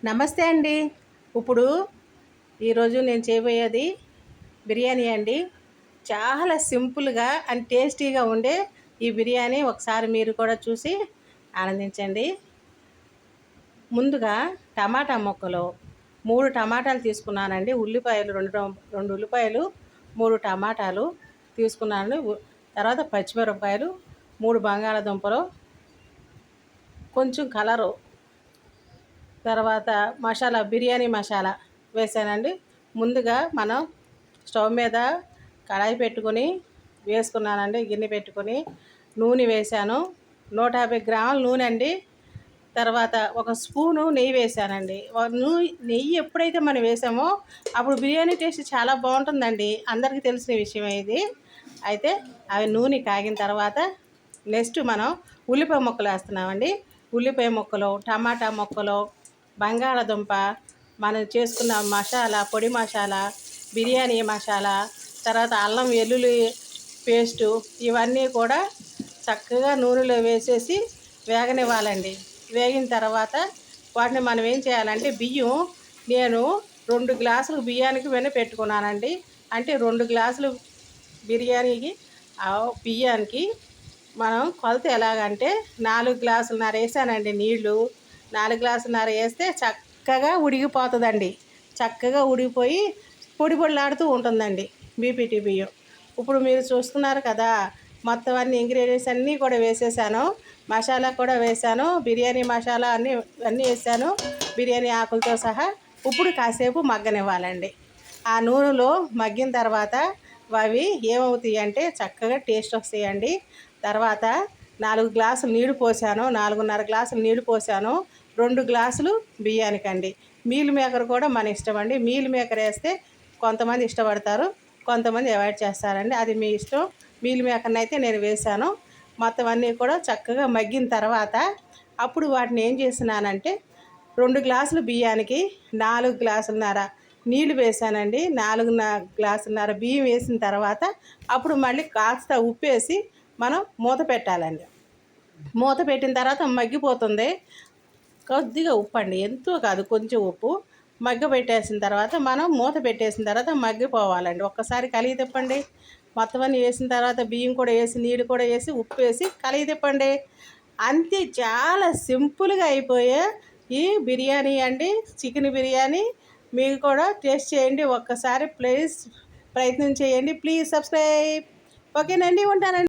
నమస్తే అండి. ఇప్పుడు ఈరోజు నేను చేయబోయేది బిర్యానీ అండి. చాలా సింపుల్గా అండ్ టేస్టీగా ఉండే ఈ బిర్యానీ ఒకసారి మీరు కూడా చూసి ఆనందించండి. ముందుగా టమాటా ముక్కలు 3 టమాటాలు తీసుకున్నానండి. ఉల్లిపాయలు రెండు ఉల్లిపాయలు, 3 టమాటాలు తీసుకున్నాను. తర్వాత పచ్చిమిరపకాయలు, 3 బంగాళాదుంపలు, కొంచెం కలరు, తర్వాత బిర్యానీ మసాలా వేసానండి. ముందుగా మనం స్టవ్ మీద కడాయి పెట్టుకొని వేసుకున్నానండి. గిన్నె పెట్టుకొని నూనె వేసాను. 150 గ్రాముల నూనె అండి. తర్వాత ఒక స్పూను నెయ్యి వేసానండి. నెయ్యి ఎప్పుడైతే మనం వేసామో అప్పుడు బిర్యానీ టేస్ట్ చాలా బాగుంటుందండి. అందరికీ తెలిసిన విషయమే ఇది. అయితే అవి నూనె కాగిన తర్వాత నెక్స్ట్ మనం ఉల్లిపాయ ముక్కలు వేస్తున్నామండి. ఉల్లిపాయ ముక్కలు, టమాటా ముక్కలు, బంగాళదుంప, మనం చేసుకున్న మసాలా, పొడి మసాలా, బిర్యానీ మసాలా, తర్వాత అల్లం వెల్లుల్లి పేస్టు, ఇవన్నీ కూడా చక్కగా నూనెలో వేసేసి వేగనివ్వాలండి. వేగిన తర్వాత వాటిని మనం ఏం చేయాలంటే నేను 2 గ్లాసులు బియ్యానికి పెట్టుకున్నానండి. అంటే 2 గ్లాసులు బిర్యానీకి బియ్యానికి మనం కొలత ఎలాగంటే 4 గ్లాసులన్నర వేసానండి నీళ్ళు. 4 గ్లాసులన్నర వేస్తే చక్కగా ఉడికిపోతుందండి. చక్కగా ఉడికిపోయి పొడి పొడిలాడుతూ ఉంటుందండి బీపీటీ బియ్యం. ఇప్పుడు మీరు చూస్తున్నారు కదా, మొత్తం ఇంగ్రీడియంట్స్ అన్నీ కూడా వేసేసాను. మసాలా కూడా వేసాను. బిర్యానీ మసాలా అన్నీ వేసాను, బిర్యానీ ఆకులతో సహా. ఇప్పుడు కాసేపు మగ్గనివ్వాలండి. ఆ నూనెలో మగ్గిన తర్వాత అవి ఏమవుతాయి అంటే చక్కగా టేస్ట్ వస్తాయండి. తర్వాత 4 గ్లాసులు నీళ్ళు పోసాను. 4.5 గ్లాసులు నీళ్ళు పోసాను. 2 గ్లాసులు బియ్యానికండి. మీల్ మేకర్ కూడా మన ఇష్టం అండి. మీల్ మేకర్ వేస్తే కొంతమంది ఇష్టపడతారు, కొంతమంది అవాయిడ్ చేస్తారండి. అది మీ ఇష్టం. మీల్ మేకర్ని అయితే నేను వేసాను. మొత్తం అన్నీ కూడా చక్కగా మగ్గిన తర్వాత అప్పుడు వాటిని ఏం చేసినానంటే 2 గ్లాసులు బియ్యానికి 4 గ్లాసులన్నర నీళ్ళు వేసానండి. 4 గ్లాసులన్నర బియ్యం వేసిన తర్వాత అప్పుడు మళ్ళీ కాస్త ఉప్పు వేసి మనం మూత పెట్టాలండి. మూత పెట్టిన తర్వాత మగ్గిపోతుంది. కొద్దిగా ఉప్పు అండి, ఎంతో కాదు, కొంచెం ఉప్పు. పెట్టేసిన తర్వాత మనం మూత పెట్టేసిన తర్వాత మగ్గిపోవాలండి. ఒక్కసారి కలిగి తిప్పండి. మొత్తం అన్నీ వేసిన తర్వాత బియ్యం కూడా వేసి, నీళ్ళు కూడా వేసి, ఉప్పు వేసి కలిగి తిప్పండి. అంతే, చాలా సింపుల్గా అయిపోయే ఈ బిర్యానీ అండి, చికెన్ బిర్యానీ. మీరు కూడా టేస్ట్ చేయండి. ఒక్కసారి ప్లీజ్ ప్రయత్నం చేయండి. Please subscribe. ఓకేనండి, ఉంటానండి.